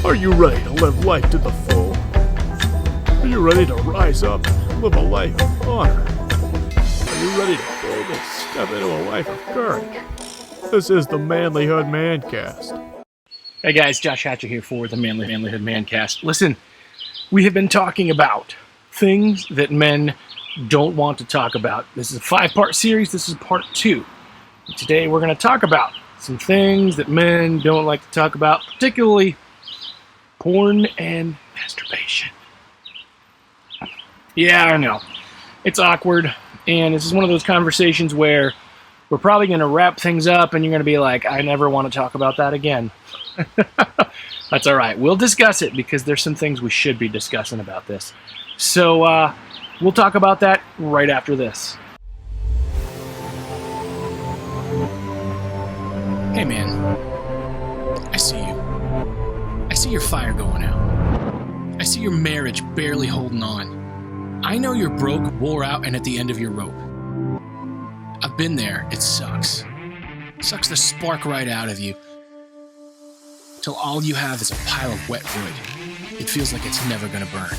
Are you ready to live life to the full? Are you ready to rise up and live a life of honor? Are you ready to boldly step into a life of courage? This is the Manlihood ManCast. Hey guys, Josh Hatcher here for the Manlihood ManCast. Listen, we have been talking about things that men don't want to talk about. This is a 5-part series. This is part 2. Today we're going to talk about some things that men don't like to talk about, particularly porn and masturbation. Yeah, I know. It's awkward, and this is one of those conversations where we're probably going to wrap things up, and you're going to be like, I never want to talk about that again. That's all right. We'll discuss it, because there's some things we should be discussing about this. So, we'll talk about that right after this. Hey, man. I see you. I see your fire going out. I see your marriage barely holding on. I know you're broke, wore out, and at the end of your rope. I've been there. It sucks. Sucks the spark right out of you. Till all you have is a pile of wet wood. It feels like it's never gonna burn.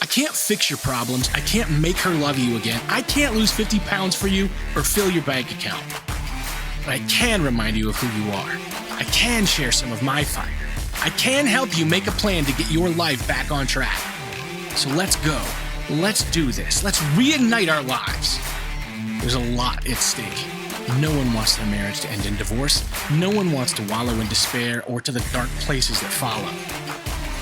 I can't fix your problems. I can't make her love you again. I can't lose 50 pounds for you or fill your bank account. But I can remind you of who you are. I can share some of my fire. I can help you make a plan to get your life back on track. So let's go. Let's do this. Let's reignite our lives. There's a lot at stake. No one wants their marriage to end in divorce. No one wants to wallow in despair or to the dark places that follow.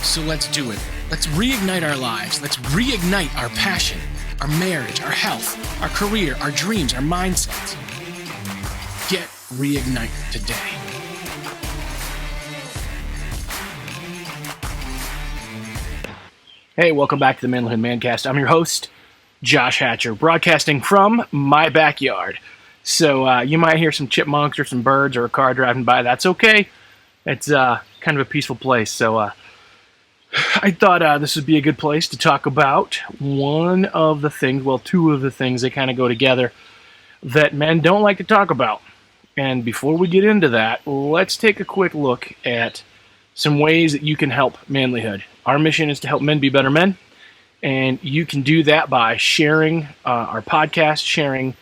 So let's do it. Let's reignite our lives. Let's reignite our passion, our marriage, our health, our career, our dreams, our mindsets. Get reignite today. Hey, welcome back to the Manlihood ManCast. I'm your host, Josh Hatcher, broadcasting from my backyard. So you might hear some chipmunks or some birds or a car driving by. That's okay. It's kind of a peaceful place. So I thought this would be a good place to talk about one of the things, well, two of the things that kind of go together that men don't like to talk about. And before we get into that, let's take a quick look at some ways that you can help manlyhood. Our mission is to help men be better men, and you can do that by sharing our podcast, sharing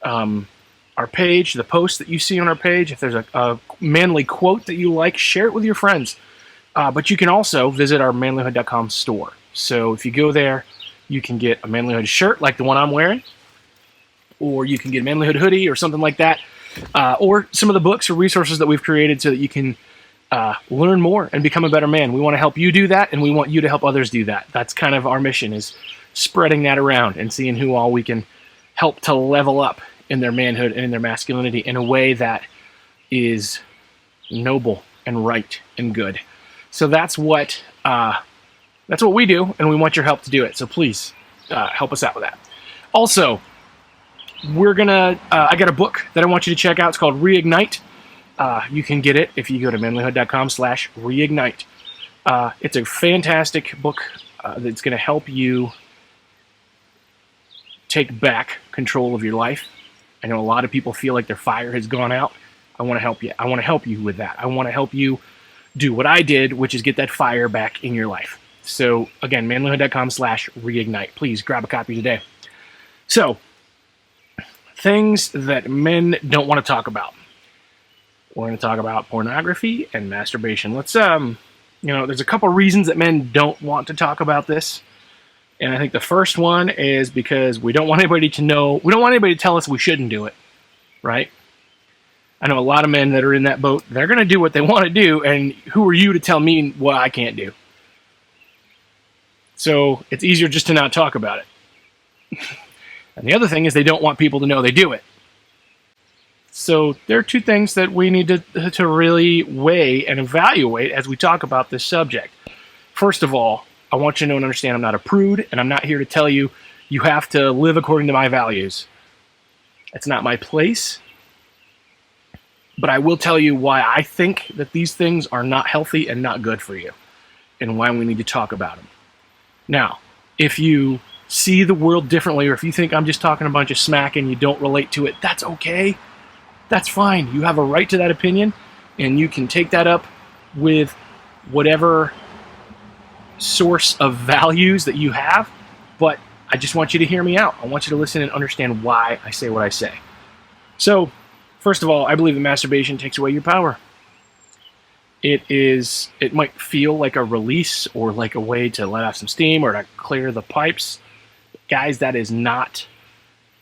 our page, the posts that you see on our page. If there's a manly quote that you like, share it with your friends. But you can also visit our manlihood.com store. So if you go there, you can get a Manlihood shirt like the one I'm wearing, or you can get a Manlihood hoodie or something like that, or some of the books or resources that we've created so that you can learn more and become a better man. We want to help you do that, and we want you to help others do that. That's kind of our mission, is spreading that around and seeing who all we can help to level up in their manhood and in their masculinity in a way that is noble and right and good. So that's what we do, and we want your help to do it. So please help us out with that. Also, I got a book that I want you to check out. It's called Reignite. You can get it if you go to manlihood.com/reignite. It's a fantastic book that's going to help you take back control of your life. I know a lot of people feel like their fire has gone out. I want to help you. I want to help you with that. I want to help you do what I did, which is get that fire back in your life. So again, manlihood.com/reignite. Please grab a copy today. So, things that men don't want to talk about. We're going to talk about pornography and masturbation. Let's, there's a couple reasons that men don't want to talk about this. And I think the first one is because we don't want anybody to know, we don't want anybody to tell us we shouldn't do it, right? I know a lot of men that are in that boat. They're going to do what they want to do, and who are you to tell me what I can't do? So it's easier just to not talk about it. And the other thing is they don't want people to know they do it. So there are two things that we need to really weigh and evaluate as we talk about this subject. First of all, I want you to know and understand I'm not a prude, and I'm not here to tell you you have to live according to my values. It's not my place. But I will tell you why I think that these things are not healthy and not good for you, and why we need to talk about them. Now, if you see the world differently, or if you think I'm just talking a bunch of smack and you don't relate to it, that's okay. That's fine. You have a right to that opinion, and you can take that up with whatever source of values that you have, but I just want you to hear me out. I want you to listen and understand why I say what I say. So, first of all, I believe that masturbation takes away your power. It might feel like a release or like a way to let off some steam or to clear the pipes. Guys, that is not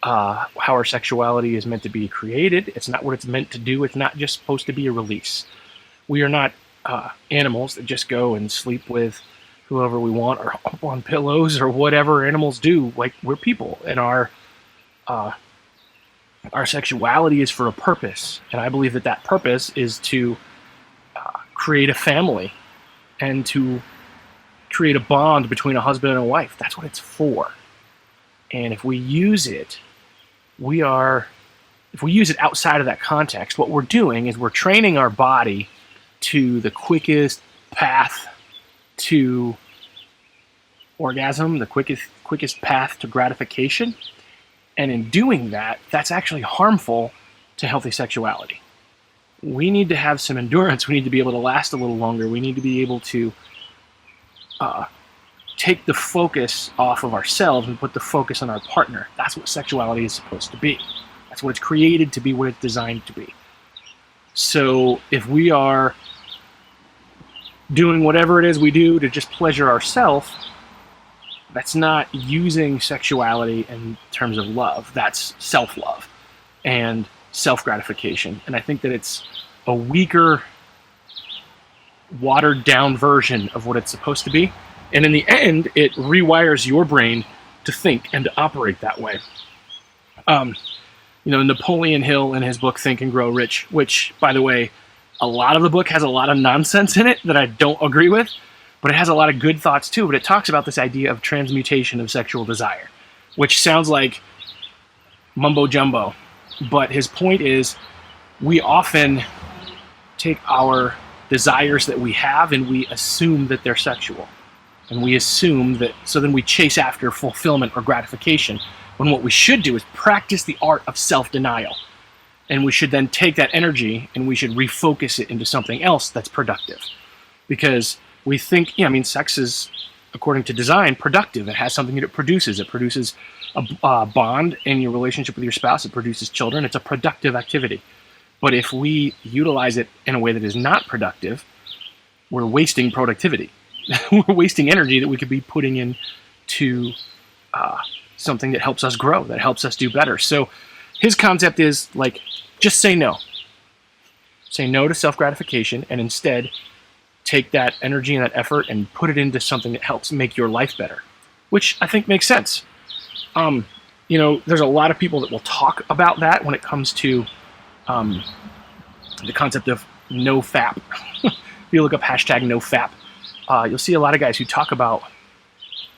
how our sexuality is meant to be created. It's not what it's meant to do. It's not just supposed to be a release. We are not animals that just go and sleep with whoever we want or up on pillows or whatever animals do. Like, we're people, and our sexuality is for a purpose. And I believe that purpose is to create a family and to create a bond between a husband and a wife. That's what it's for. And if we use it, if we use it outside of that context, what we're doing is we're training our body to the quickest path to orgasm, the quickest path to gratification. And in doing that, that's actually harmful to healthy sexuality. We need to have some endurance. We need to be able to last a little longer. We need to be able to take the focus off of ourselves and put the focus on our partner. That's what sexuality is supposed to be. That's what it's created to be, what it's designed to be. So if we are doing whatever it is we do to just pleasure ourselves, that's not using sexuality in terms of love. That's self-love and self-gratification. And I think that it's a weaker, watered-down version of what it's supposed to be. And in the end, it rewires your brain to think and to operate that way. Napoleon Hill in his book Think and Grow Rich, which, by the way, a lot of the book has a lot of nonsense in it that I don't agree with, but it has a lot of good thoughts too. But it talks about this idea of transmutation of sexual desire, which sounds like mumbo jumbo. But his point is, we often take our desires that we have and we assume that they're sexual. And we assume that, so then we chase after fulfillment or gratification, when what we should do is practice the art of self-denial. And we should then take that energy and we should refocus it into something else that's productive. Because we think, sex is, according to design, productive. It has something that it produces. It produces a bond in your relationship with your spouse. It produces children. It's a productive activity. But if we utilize it in a way that is not productive, we're wasting productivity. We're wasting energy that we could be putting into something that helps us grow, that helps us do better. So his concept is, just say no. Say no to self-gratification, and instead take that energy and that effort and put it into something that helps make your life better, which I think makes sense. There's a lot of people that will talk about that when it comes to the concept of no FAP. If you look up hashtag no FAP, you'll see a lot of guys who talk about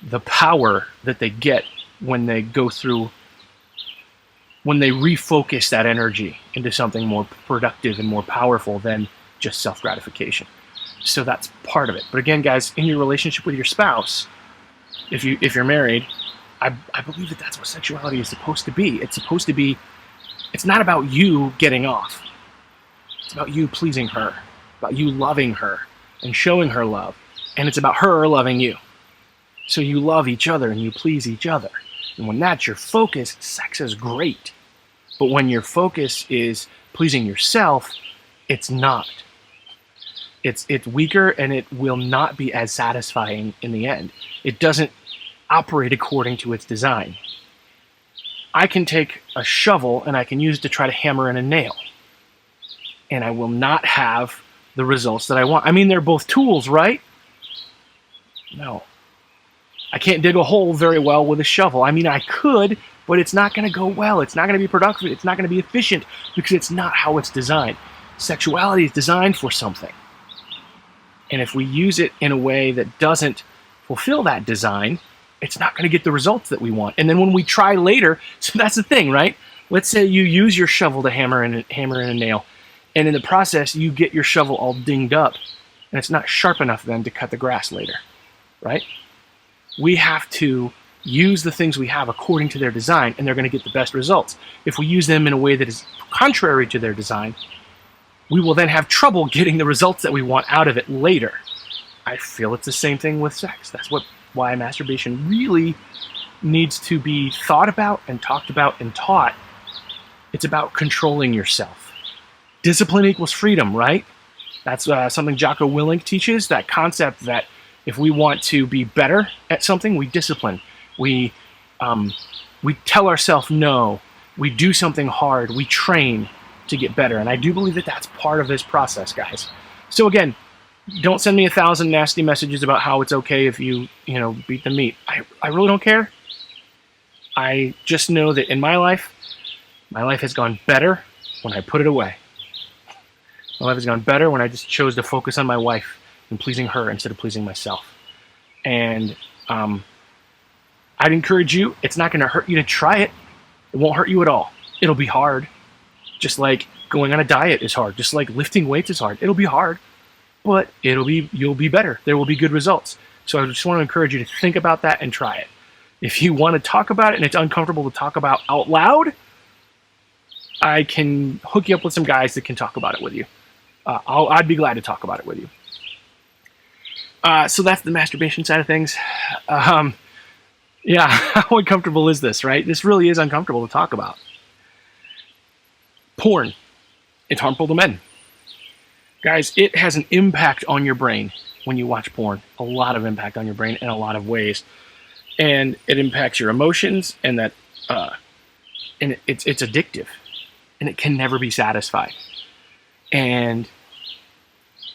the power that they get when they refocus that energy into something more productive and more powerful than just self-gratification. So that's part of it. But again, guys, in your relationship with your spouse, if you're married, I believe that that's what sexuality is supposed to be. It's supposed to be, it's not about you getting off. It's about you pleasing her, about you loving her and showing her love. And it's about her loving you. So you love each other and you please each other. And when that's your focus, sex is great. But when your focus is pleasing yourself, it's not. It's weaker, and it will not be as satisfying in the end. It doesn't operate according to its design. I can take a shovel and I can use it to try to hammer in a nail, and I will not have the results that I want. They're both tools, right? No. I can't dig a hole very well with a shovel. I could, but it's not going to go well. It's not going to be productive. It's not going to be efficient because it's not how it's designed. Sexuality is designed for something. And if we use it in a way that doesn't fulfill that design, it's not going to get the results that we want. And then when we try later, so that's the thing, right? Let's say you use your shovel to hammer in a nail, and in the process you get your shovel all dinged up, and it's not sharp enough then to cut the grass later, right? We have to use the things we have according to their design, and they're going to get the best results. If we use them in a way that is contrary to their design, we will then have trouble getting the results that we want out of it later. I feel it's the same thing with sex. That's why masturbation really needs to be thought about and talked about and taught. It's about controlling yourself. Discipline equals freedom, right? That's something Jocko Willink teaches, that concept that if we want to be better at something, we discipline. We tell ourselves no. We do something hard. We train to get better. And I do believe that that's part of this process, guys. So again, don't send me 1,000 nasty messages about how it's okay if you beat the meat. I really don't care. I just know that in my life has gone better when I put it away. My life has gone better when I just chose to focus on my wife and pleasing her instead of pleasing myself. And I'd encourage you, it's not going to hurt you to try it. It won't hurt you at all. It'll be hard. Just like going on a diet is hard. Just like lifting weights is hard. It'll be hard, but you'll be better. There will be good results. So I just want to encourage you to think about that and try it. If you want to talk about it and it's uncomfortable to talk about out loud, I can hook you up with some guys that can talk about it with you. I'd be glad to talk about it with you. So that's the masturbation side of things. Yeah, how uncomfortable is this, right? This really is uncomfortable to talk about. Porn. It's harmful to men. Guys, it has an impact on your brain when you watch porn. A lot of impact on your brain in a lot of ways. And it impacts your emotions, and and it's addictive. And it can never be satisfied. And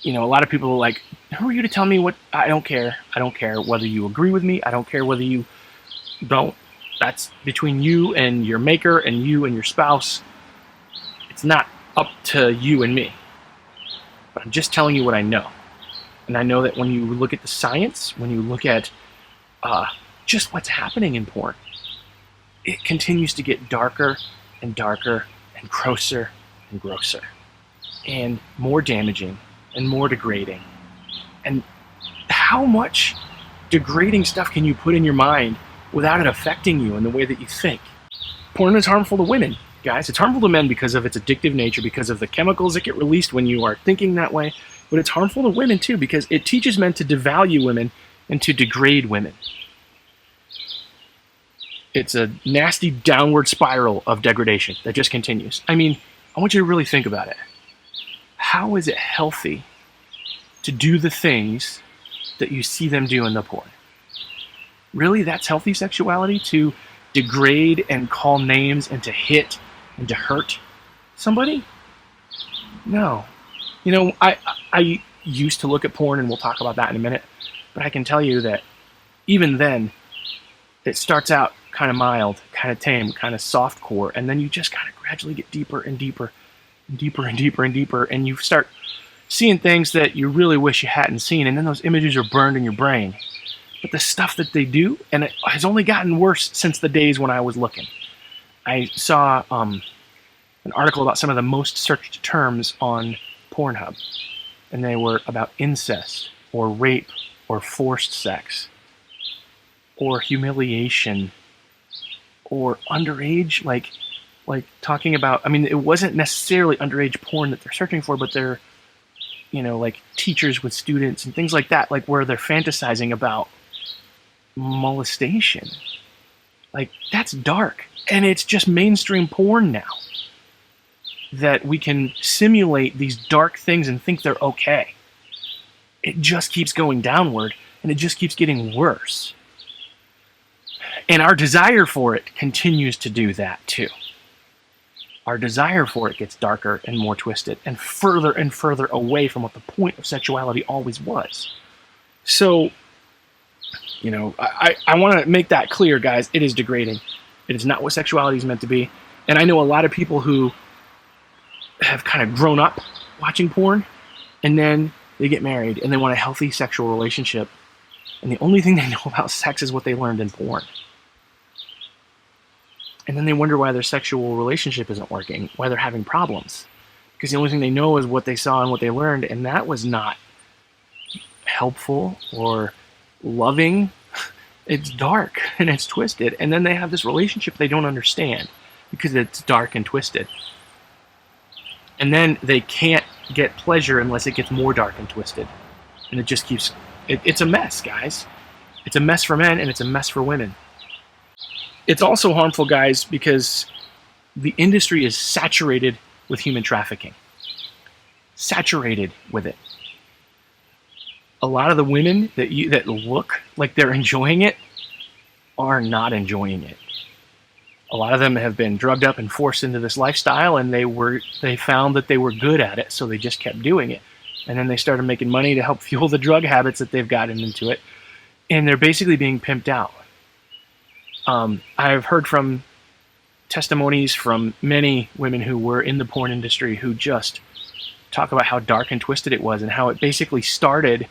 a lot of people are like, who are you to tell me what? I don't care. I don't care whether you agree with me. I don't care whether you don't. That's between you and your maker and you and your spouse. It's not up to you and me. But I'm just telling you what I know. And I know that when you look at the science, when you look at just what's happening in porn, it continues to get darker and darker and grosser and grosser and more damaging and more degrading. And how much degrading stuff can you put in your mind without it affecting you in the way that you think? Porn is harmful to women, guys. It's harmful to men because of its addictive nature, because of the chemicals that get released when you are thinking that way. But it's harmful to women too, because it teaches men to devalue women and to degrade women. It's a nasty downward spiral of degradation that just continues. I mean, I want you to really think about it. How is it healthy to do the things that you see them do in the porn? Really, that's healthy sexuality? To degrade and call names and to hit and to hurt somebody? No. I used to look at porn, and we'll talk about that in a minute, but I can tell you that even then, it starts out kind of mild, kind of tame, kind of softcore, and then you just kind of gradually get deeper and deeper and deeper and deeper and deeper, and you start seeing things that you really wish you hadn't seen, and then those images are burned in your brain. But the stuff that they do, and it has only gotten worse since the days when I was looking. I saw an article about some of the most searched terms on Pornhub, and they were about incest, or rape, or forced sex, or humiliation, or underage, like talking about, I mean, it wasn't necessarily underage porn that they're searching for, but they're, like teachers with students and things like that, like where they're fantasizing about molestation. Like, that's dark. And it's just mainstream porn now, that we can simulate these dark things and think they're okay. It just keeps going downward, and it just keeps getting worse. And our desire for it continues to do that too. Our desire for it gets darker and more twisted and further away from what the point of sexuality always was. So, I want to make that clear, guys. It is degrading. It is not what sexuality is meant to be. And I know a lot of people who have kind of grown up watching porn, and then they get married and they want a healthy sexual relationship, and the only thing they know about sex is what they learned in porn. And then they wonder why their sexual relationship isn't working, why they're having problems. Because the only thing they know is what they saw and what they learned, and that was not helpful or loving. It's dark and it's twisted. And then they have this relationship they don't understand because it's dark and twisted. And then they can't get pleasure unless it gets more dark and twisted. And it just keeps It's a mess, guys. It's a mess for men, and it's a mess for women. It's also harmful, guys, because the industry is saturated with human trafficking. Saturated with it. A lot of the women that look like they're enjoying it are not enjoying it. A lot of them have been drugged up and forced into this lifestyle, and they found that they were good at it, so they just kept doing it. And then they started making money to help fuel the drug habits that they've gotten into it, and they're basically being pimped out. I've heard from testimonies from many women who were in the porn industry who just talk about how dark and twisted it was, and how it basically started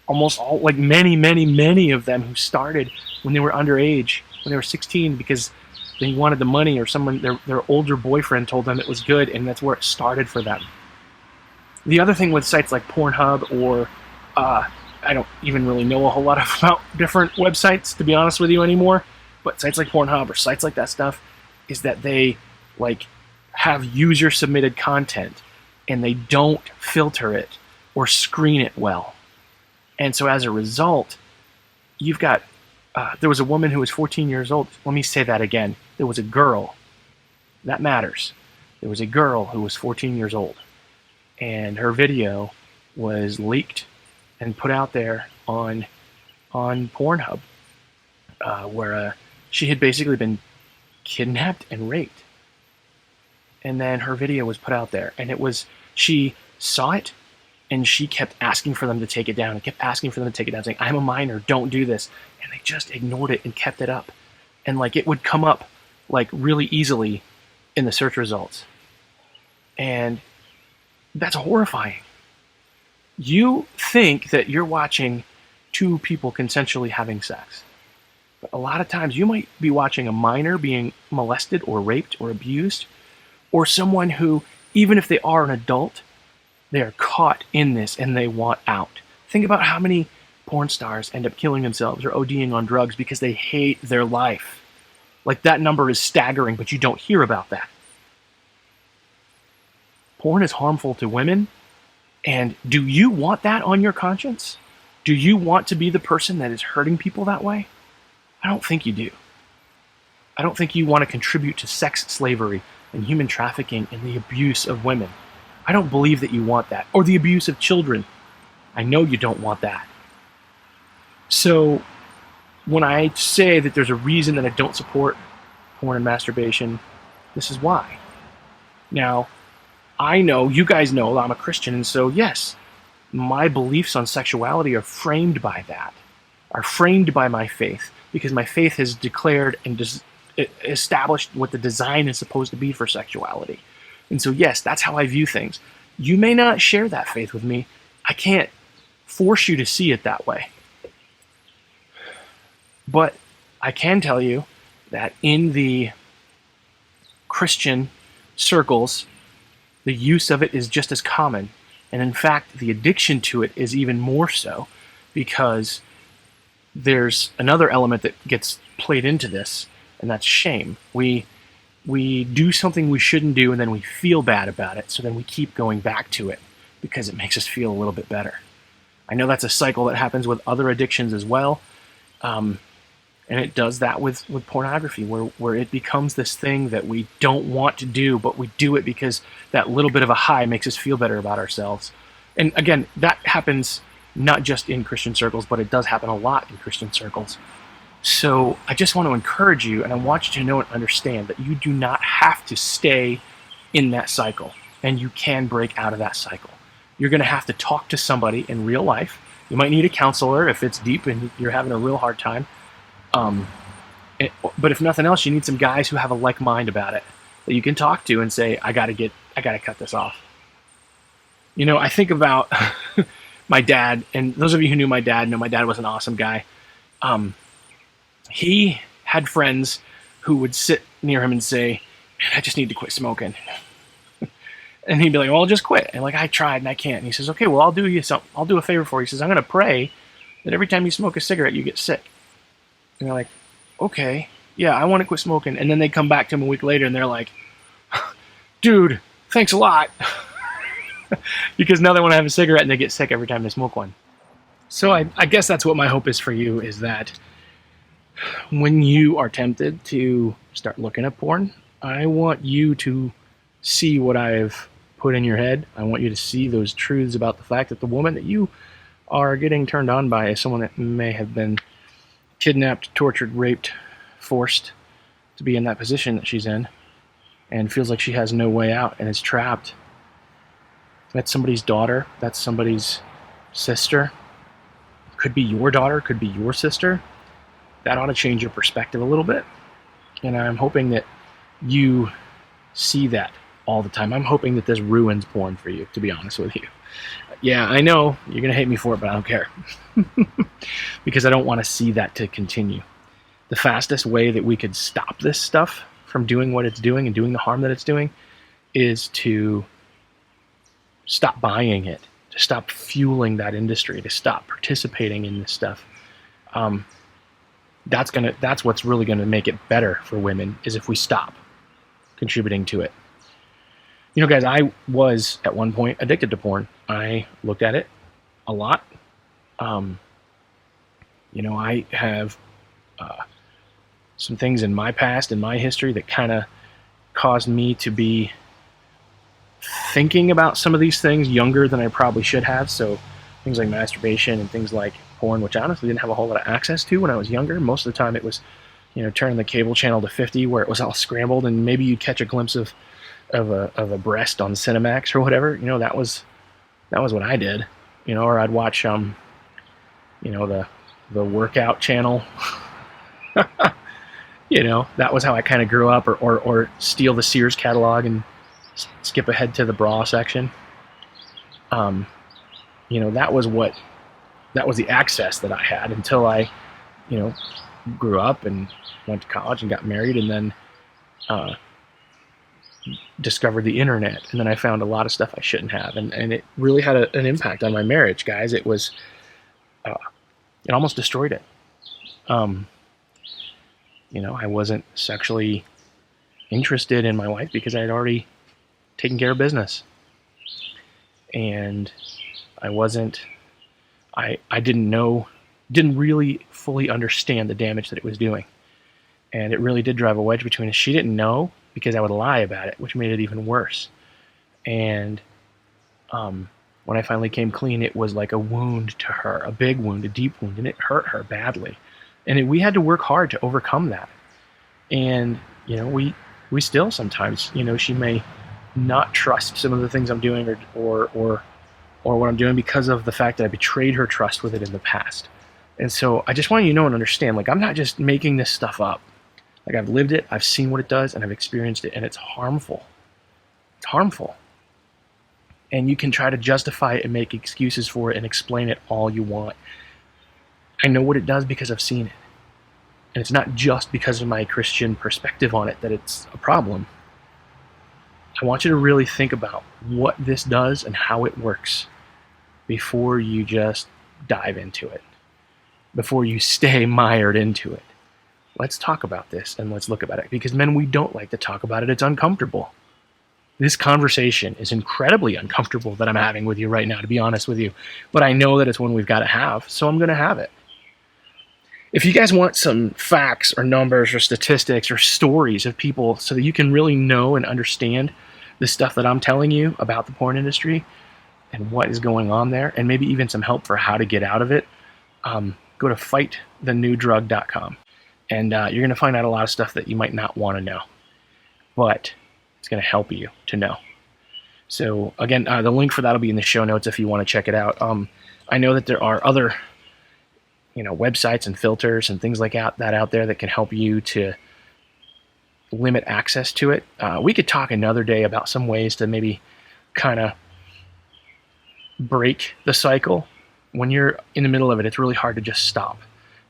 almost all, like many of them who started when they were underage, when they were 16, because they wanted the money, or someone, their older boyfriend told them it was good, and that's where it started for them. The other thing with sites like Pornhub, or I don't even really know a whole lot about different websites, to be honest with you, anymore, but sites like Pornhub or sites like that stuff, is that they like have user submitted content, and they don't filter it or screen it well. And so as a result, you've got, there was a woman who was 14 years old. Let me say that again. There was a girl. That matters. There was a girl who was 14 years old, and her video was leaked and put out there on Pornhub, where she had basically been kidnapped and raped. And then her video was put out there, and she saw it, and she kept asking for them to take it down, and kept asking for them to take it down, saying, I'm a minor, don't do this. And they just ignored it and kept it up. And like it would come up like really easily in the search results. And that's horrifying. You think that you're watching two people consensually having sex. But a lot of times you might be watching a minor being molested or raped or abused, or someone who, even if they are an adult, they are caught in this and they want out. Think about how many porn stars end up killing themselves or ODing on drugs because they hate their life. Like, that number is staggering, but you don't hear about that. Porn is harmful to women, and do you want that on your conscience? Do you want to be the person that is hurting people that way? I don't think you do. I don't think you want to contribute to sex slavery and human trafficking and the abuse of women. I don't believe that you want that. Or the abuse of children. I know you don't want that. So when I say that there's a reason that I don't support porn and masturbation, this is why. Now, I know, you guys know I'm a Christian, and so yes, my beliefs on sexuality are framed by that, are framed by my faith, because my faith has declared and established what the design is supposed to be for sexuality. And so yes, that's how I view things. You may not share that faith with me. I can't force you to see it that way. But I can tell you that in the Christian circles, the use of it is just as common. And in fact, the addiction to it is even more so, because there's another element that gets played into this, and that's shame. We do something we shouldn't do, and then we feel bad about it, so then we keep going back to it because it makes us feel a little bit better. I know that's a cycle that happens with other addictions as well, and it does that with pornography, where it becomes this thing that we don't want to do, but we do it because that little bit of a high makes us feel better about ourselves. And again, that happens not just in Christian circles, but it does happen a lot in Christian circles. So I just want to encourage you, and I want you to know and understand that you do not have to stay in that cycle, and you can break out of that cycle. You're going to have to talk to somebody in real life. You might need a counselor if it's deep and you're having a real hard time. But if nothing else, you need some guys who have a like mind about it that you can talk to and say, I gotta cut this off. You know, I think about my dad, and those of you who knew my dad know my dad was an awesome guy. He had friends who would sit near him and say, man, I just need to quit smoking. And he'd be like, well, just quit. And like, I tried and I can't. And he says, okay, well, I'll do you something. I'll do a favor for you. He says, I'm going to pray that every time you smoke a cigarette, you get sick. And they're like, okay, yeah, I want to quit smoking. And then they come back to him a week later and they're like, dude, thanks a lot. Because now they want to have a cigarette and they get sick every time they smoke one. So I guess that's what my hope is for you, is that when you are tempted to start looking at porn, I want you to see what I've put in your head. I want you to see those truths about the fact that the woman that you are getting turned on by is someone that may have been kidnapped, tortured, raped, forced to be in that position that she's in, and feels like she has no way out and is trapped. That's somebody's daughter. That's somebody's sister. Could be your daughter, could be your sister. That ought to change your perspective a little bit. And I'm hoping that you see that all the time. I'm hoping that this ruins porn for you, to be honest with you. Yeah, I know you're going to hate me for it, but I don't care. Because I don't want to see that to continue. The fastest way that we could stop this stuff from doing what it's doing and doing the harm that it's doing is to stop buying it, to stop fueling that industry, to stop participating in this stuff. That's what's really gonna make it better for women, is if we stop contributing to it. You know, guys, I was at one point addicted to porn. I looked at it a lot. You know, I have some things in my past, in my history, that kind of caused me to be thinking about some of these things younger than I probably should have. So things like masturbation and things like porn, which I honestly didn't have a whole lot of access to when I was younger. Most of the time it was, you know, turning the cable channel to 50 where it was all scrambled, and maybe you'd catch a glimpse of a breast on Cinemax or whatever. You know, that was what I did. You know, or I'd watch you know, the workout channel. You know, that was how I kind of grew up, or steal the Sears catalog and skip ahead to the bra section. You know, that was the access that I had until I, you know, grew up and went to college and got married, and then discovered the internet, and then I found a lot of stuff I shouldn't have, and it really had an impact on my marriage, guys. It was, it almost destroyed it. You know, I wasn't sexually interested in my wife because I had already taken care of business, and I didn't really fully understand the damage that it was doing, and it really did drive a wedge between us. She didn't know because I would lie about it, which made it even worse. And when I finally came clean, it was like a wound to her, a big wound, a deep wound, and it hurt her badly. And we had to work hard to overcome that. And, you know, we still sometimes, you know, she may not trust some of the things I'm doing or what I'm doing because of the fact that I betrayed her trust with it in the past. And so I just want you to know and understand, like, I'm not just making this stuff up. Like, I've lived it, I've seen what it does, and I've experienced it, and it's harmful. It's harmful. And you can try to justify it and make excuses for it and explain it all you want. I know what it does because I've seen it. And it's not just because of my Christian perspective on it that it's a problem. I want you to really think about what this does and how it works before you just dive into it, before you stay mired into it. Let's talk about this and let's look about it, because men, we don't like to talk about it. It's uncomfortable. This conversation is incredibly uncomfortable that I'm having with you right now, to be honest with you. But I know that it's one we've got to have, so I'm going to have it. If you guys want some facts or numbers or statistics or stories of people so that you can really know and understand the stuff that I'm telling you about the porn industry and what is going on there, and maybe even some help for how to get out of it, go to fightthenewdrug.com. And you're going to find out a lot of stuff that you might not want to know. But it's going to help you to know. So, again, the link for that will be in the show notes if you want to check it out. I know that there are other, you know, websites and filters and things like that out there that can help you to limit access to it. We could talk another day about some ways to maybe kind of break the cycle. When you're in the middle of it, it's really hard to just stop.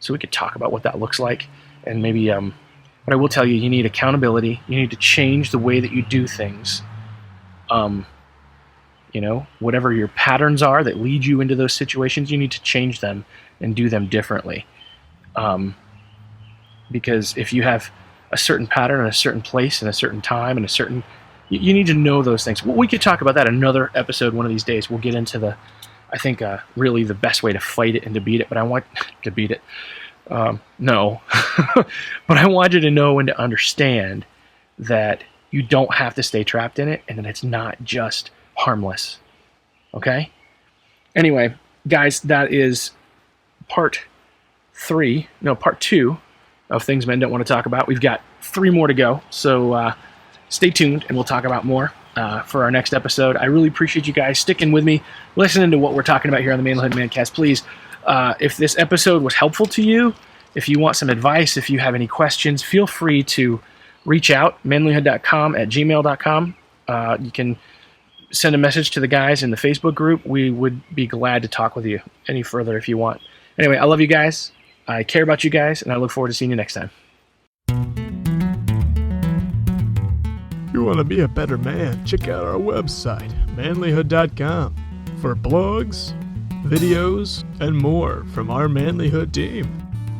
So we could talk about what that looks like. And maybe, but I will tell you, you need accountability. You need to change the way that you do things. You know, whatever your patterns are that lead you into those situations, you need to change them and do them differently. Because if you have a certain pattern in a certain place and a certain time and a certain, you need to know those things. Well, we could talk about that another episode one of these days. We'll get into the I think really the best way to fight it and to beat it, but I want to beat it. No, but I want you to know and to understand that you don't have to stay trapped in it and that it's not just harmless. Okay? Anyway, guys, that is part 2 of things men don't want to talk about. We've got 3 more to go, so stay tuned and we'll talk about more for our next episode. I really appreciate you guys sticking with me, listening to what we're talking about here on the Manlihood ManCast. Please, if this episode was helpful to you, if you want some advice, if you have any questions, feel free to reach out, manlihood.com@gmail.com. You can send a message to the guys in the Facebook group. We would be glad to talk with you any further if you want. Anyway, I love you guys. I care about you guys, and I look forward to seeing you next time. You want to be a better man? Check out our website, manlihood.com, for blogs, videos, and more from our Manlihood team.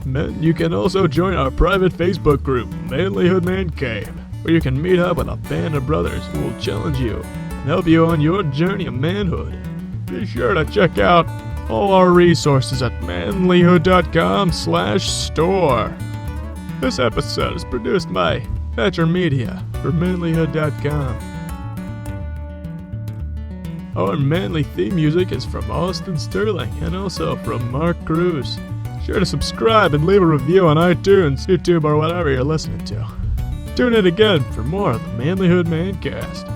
Men, you can also join our private Facebook group, Manlihood ManCast, where you can meet up with a band of brothers who will challenge you and help you on your journey of manhood. Be sure to check out all our resources at manlihood.com/store. This episode is produced by Thatcher Media for manlihood.com. Our manly theme music is from Austin Sterling and also from Mark Cruz. Sure to subscribe and leave a review on iTunes, YouTube, or whatever you're listening to. Tune in again for more of the Manlihood ManCast.